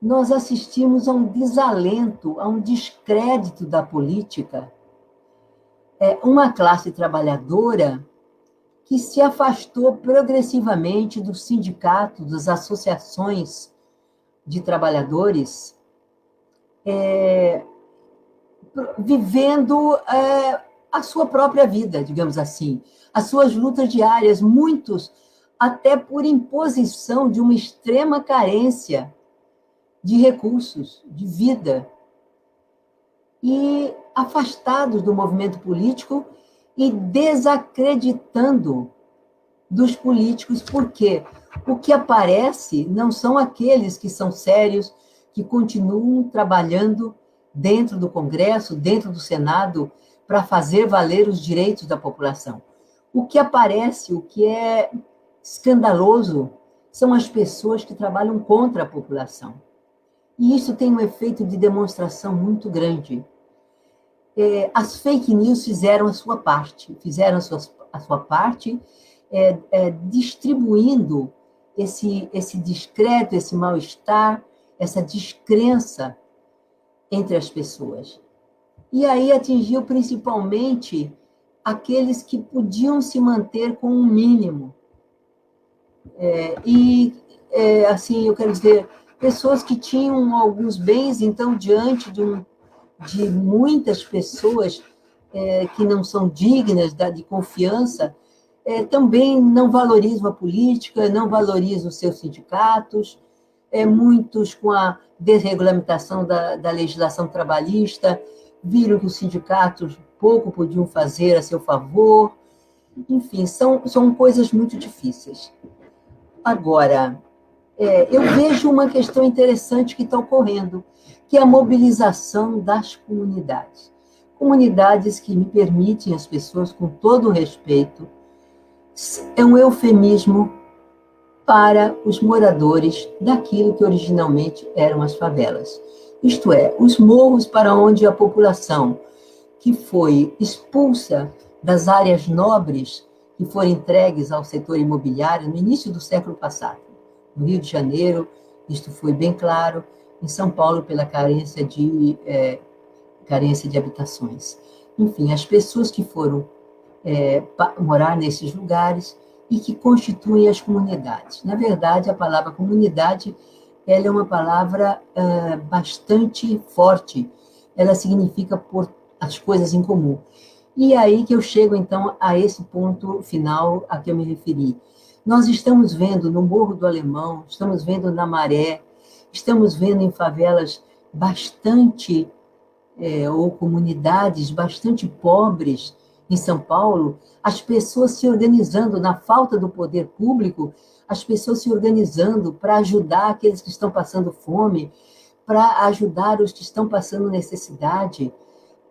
nós assistimos a um desalento, a um descrédito da política. Uma classe trabalhadora que se afastou progressivamente dos sindicatos, das associações de trabalhadores, vivendo a sua própria vida, digamos assim, as suas lutas diárias, muitos até por imposição de uma extrema carência de recursos, de vida, e afastados do movimento político e desacreditando dos políticos, porque o que aparece não são aqueles que são sérios, que continuam trabalhando dentro do Congresso, dentro do Senado, para fazer valer os direitos da população. O que aparece, o que é escandaloso, são as pessoas que trabalham contra a população. E isso tem um efeito de demonstração muito grande. As fake news fizeram a sua parte, distribuindo esse descrédito, esse mal-estar, essa descrença entre as pessoas. E aí atingiu principalmente aqueles que podiam se manter com um mínimo. Assim, eu quero dizer, pessoas que tinham alguns bens, então, diante de muitas pessoas que não são dignas de confiança, também não valorizam a política, não valorizam os seus sindicatos, muitos com a desregulamentação da legislação trabalhista, viram que os sindicatos pouco podiam fazer a seu favor. Enfim, são coisas muito difíceis. Agora, eu vejo uma questão interessante que está ocorrendo, que é a mobilização das comunidades. Comunidades que me permitem, as pessoas, com todo o respeito, é um eufemismo para os moradores daquilo que originalmente eram as favelas. Isto é, os morros para onde a população que foi expulsa das áreas nobres que foram entregues ao setor imobiliário no início do século passado. No Rio de Janeiro, isto foi bem claro, em São Paulo, pela carência de habitações. Enfim, as pessoas que foram morar nesses lugares e que constituem as comunidades. Na verdade, a palavra comunidade ela é uma palavra bastante forte. Ela significa pôr as coisas em comum. E é aí que eu chego, então, a esse ponto final a que eu me referi. Nós estamos vendo no Morro do Alemão, estamos vendo na Maré, estamos vendo em favelas bastante, ou comunidades bastante pobres em São Paulo, as pessoas se organizando na falta do poder público, as pessoas se organizando para ajudar aqueles que estão passando fome, para ajudar os que estão passando necessidade,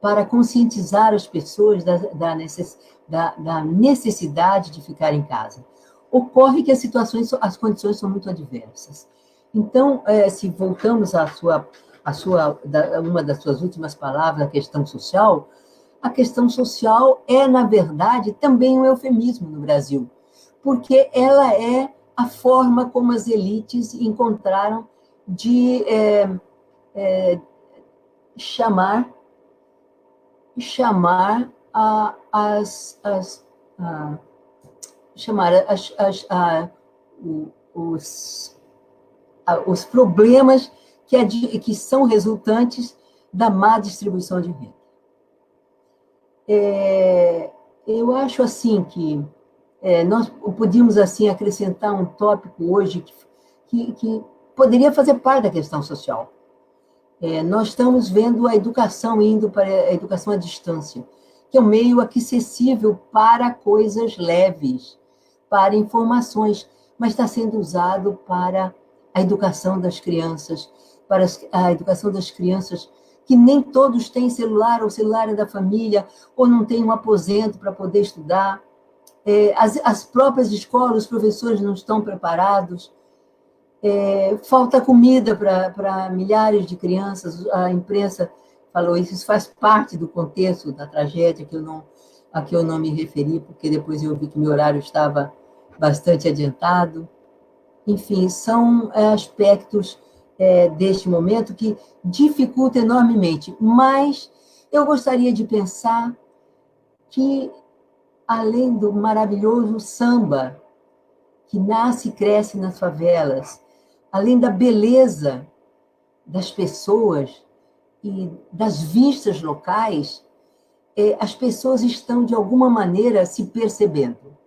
para conscientizar as pessoas da necessidade de ficar em casa. Ocorre que as condições são muito adversas. Então, se voltamos uma das suas últimas palavras, a questão social é, na verdade, também um eufemismo no Brasil, porque ela é a forma como as elites encontraram de chamar os problemas que são resultantes da má distribuição de renda. Eu acho assim que nós podíamos assim acrescentar um tópico hoje que poderia fazer parte da questão social. Nós estamos vendo a educação indo para a educação à distância, que é um meio acessível para coisas leves, para informações, mas está sendo usado para a educação das crianças, para a educação das crianças que nem todos têm celular, ou o celular é da família, ou não tem um aposento para poder estudar. As próprias escolas, os professores não estão preparados. Falta comida para milhares de crianças. A imprensa falou isso faz parte do contexto da tragédia a que eu não me referi, porque depois eu vi que meu horário estava bastante adiantado. Enfim, são aspectos deste momento que dificultam enormemente, mas eu gostaria de pensar que, além do maravilhoso samba que nasce e cresce nas favelas, além da beleza das pessoas e das vistas locais, as pessoas estão, de alguma maneira, se percebendo.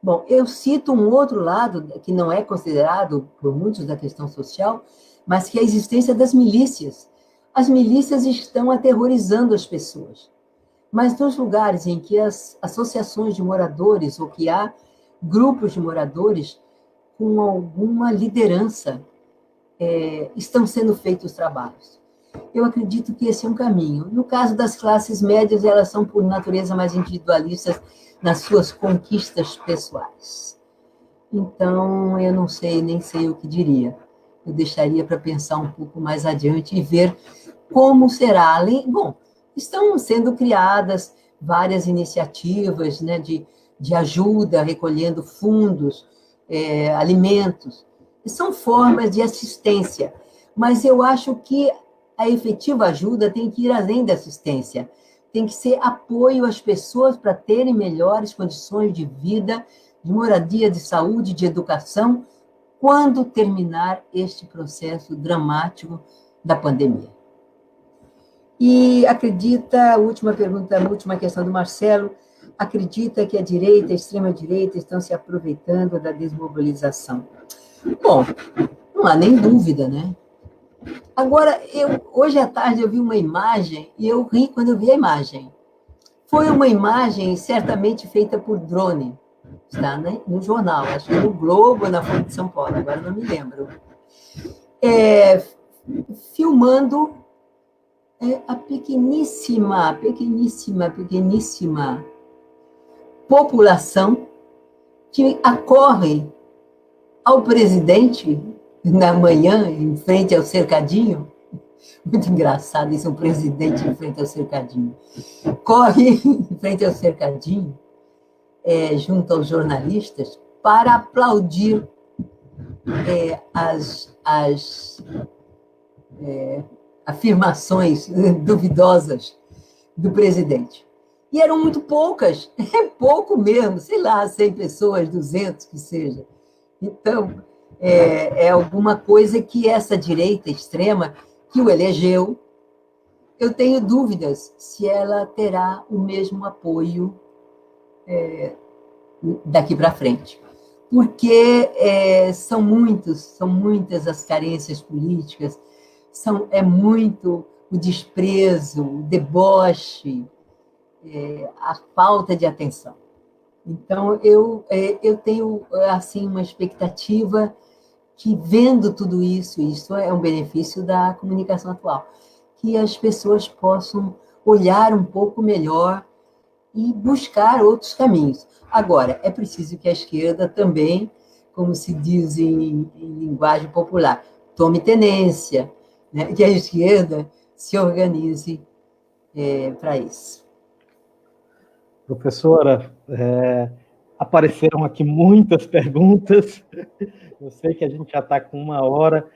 Bom, eu cito um outro lado, que não é considerado por muitos da questão social, mas que é a existência das milícias. As milícias estão aterrorizando as pessoas. Mas nos lugares em que as associações de moradores, ou que há grupos de moradores com alguma liderança, estão sendo feitos trabalhos. Eu acredito que esse é um caminho. No caso das classes médias, elas são, por natureza, mais individualistas nas suas conquistas pessoais. Então, eu não sei, nem sei o que diria. Eu deixaria para pensar um pouco mais adiante e ver como será. Bom, estão sendo criadas várias iniciativas, né, de ajuda, recolhendo fundos, alimentos. São formas de assistência, mas eu acho que a efetiva ajuda tem que ir além da assistência, tem que ser apoio às pessoas para terem melhores condições de vida, de moradia, de saúde, de educação, quando terminar este processo dramático da pandemia. E acredita, a última pergunta, a última questão do Marcelo, acredita que a direita, a extrema-direita estão se aproveitando da desmobilização? Bom, não há nem dúvida, né? Agora, hoje à tarde eu vi uma imagem e eu ri quando eu vi a imagem. Foi uma imagem certamente feita por drone, está, né, no jornal, acho que no Globo, na Folha de São Paulo, agora não me lembro. Filmando a pequeníssima população que acorre ao presidente na manhã, em frente ao cercadinho. Muito engraçado isso, um presidente em frente ao cercadinho. Corre em frente ao cercadinho, junto aos jornalistas, para aplaudir as afirmações duvidosas do presidente. E eram muito poucas, pouco mesmo, sei lá, 100 pessoas, 200 que seja. Então, é alguma coisa que essa direita extrema, que o elegeu, eu tenho dúvidas se ela terá o mesmo apoio daqui para frente. Porque são muitas as carências políticas, é muito o desprezo, o deboche, a falta de atenção. Então, eu tenho assim, uma expectativa que, vendo tudo isso é um benefício da comunicação atual, que as pessoas possam olhar um pouco melhor e buscar outros caminhos. Agora, é preciso que a esquerda também como se diz em linguagem popular, tome tenência, né? Que a esquerda se organize para isso. Professora, apareceram aqui muitas perguntas. Eu sei que a gente já está com 1 hora.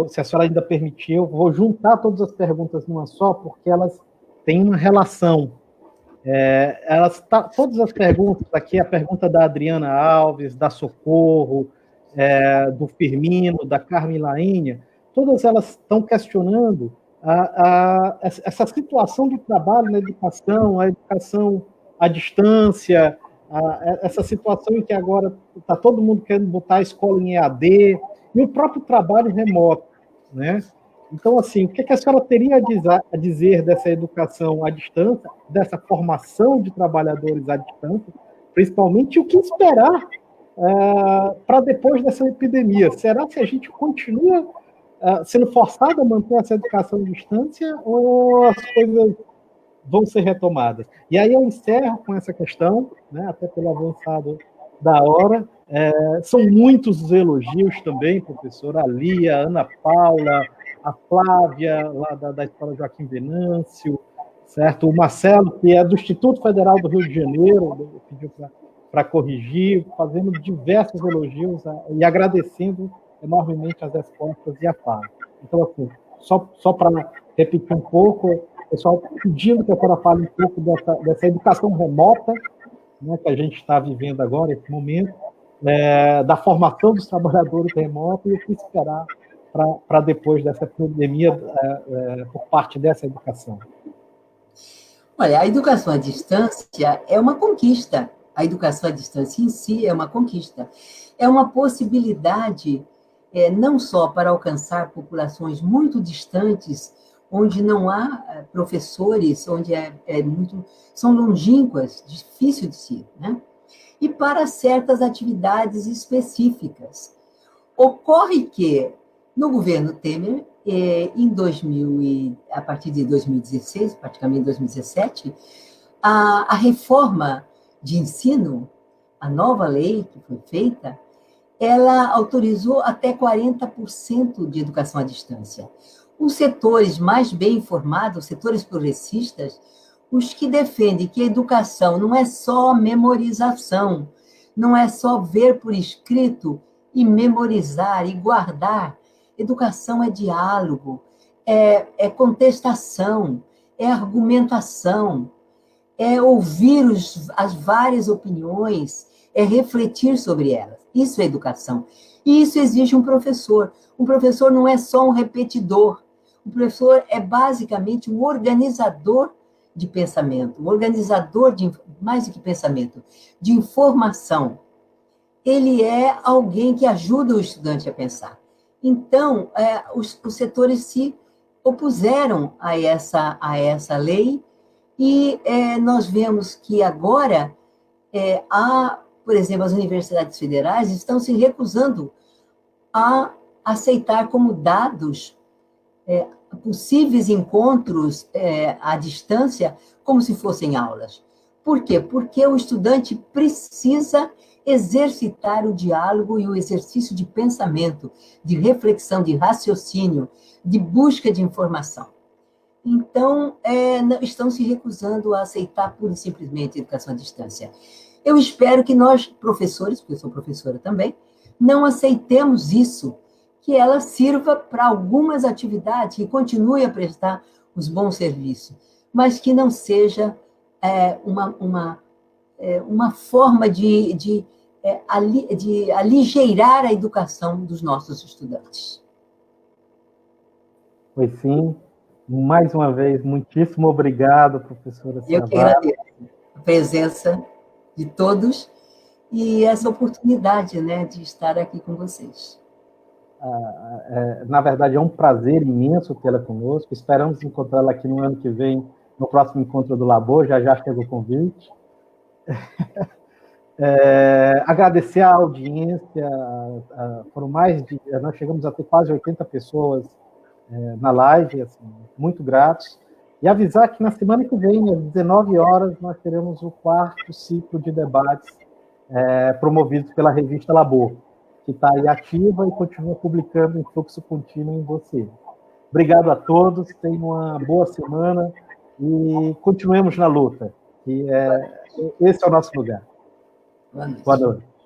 Se a senhora ainda permitir, eu vou juntar todas as perguntas numa só, porque elas têm uma relação. Todas as perguntas aqui, a pergunta da Adriana Alves, da Socorro, do Firmino, da Carmen Lainha, todas elas estão questionando essa situação do trabalho na educação, a educação à distância, essa situação em que agora está todo mundo querendo botar a escola em EAD, e o próprio trabalho remoto, né? Então, assim, o que a senhora teria a dizer dessa educação à distância, dessa formação de trabalhadores à distância, principalmente, e o que esperar para depois dessa epidemia? Será que a gente continua sendo forçado a manter essa educação à distância ou as coisas vão ser retomadas? E aí eu encerro com essa questão, né, até pelo avançado da hora. São muitos os elogios também, professora, a Lia, a Ana Paula, a Flávia, lá da Escola Joaquim Venâncio, certo? O Marcelo, que é do Instituto Federal do Rio de Janeiro, pediu para corrigir, fazendo diversos elogios e agradecendo enormemente as respostas e a fala. Então, assim, só para repetir um pouco, pessoal, pedindo que a senhora fale um pouco dessa educação remota, né, que a gente está vivendo agora, nesse momento, da formação dos trabalhadores remotos e o que esperar para depois dessa pandemia por parte dessa educação. Olha, a educação à distância é uma conquista. A educação à distância em si é uma conquista. É uma possibilidade não só para alcançar populações muito distantes, onde não há professores, onde são longínquas, difícil de se, né? E para certas atividades específicas. Ocorre que, no governo Temer, a partir de 2016, praticamente 2017, a reforma de ensino, a nova lei que foi feita, ela autorizou até 40% de educação à distância. Os setores mais bem informados, os setores progressistas, os que defendem que a educação não é só memorização, não é só ver por escrito e memorizar e guardar. Educação é diálogo, é contestação, é argumentação, é ouvir as várias opiniões, é refletir sobre elas. Isso é educação. E isso exige um professor. Um professor não é só um repetidor. O professor é basicamente um organizador de pensamento, um organizador mais do que pensamento, de informação. Ele é alguém que ajuda o estudante a pensar. Então, os setores se opuseram a essa lei e nós vemos que agora por exemplo, as universidades federais estão se recusando a aceitar como dados possíveis encontros à distância como se fossem aulas. Por quê? Porque o estudante precisa exercitar o diálogo e o exercício de pensamento, de reflexão, de raciocínio, de busca de informação. Então, estão se recusando a aceitar pura e simplesmente a educação à distância. Eu espero que nós, professores, porque eu sou professora também, não aceitemos isso, que ela sirva para algumas atividades, que continue a prestar os bons serviços, mas que não seja uma forma de aligeirar a educação dos nossos estudantes. Pois sim. Mais uma vez, muitíssimo obrigado, professora Ciavata. Eu que agradeço a presença de todos e essa oportunidade, né, de estar aqui com vocês. Na verdade, é um prazer imenso tê-la conosco. Esperamos encontrá-la aqui no ano que vem, no próximo encontro do Labor. Já chega o convite. Agradecer a audiência. Foram nós chegamos a ter quase 80 pessoas na live, assim, muito gratos. E avisar que na semana que vem, às 19 horas, nós teremos o 4º ciclo de debates promovidos pela revista Labor. que está aí ativa e continua publicando em fluxo contínuo em você. Obrigado a todos, tenham uma boa semana e continuemos na luta, que esse é o nosso lugar. Boa noite. Boa noite.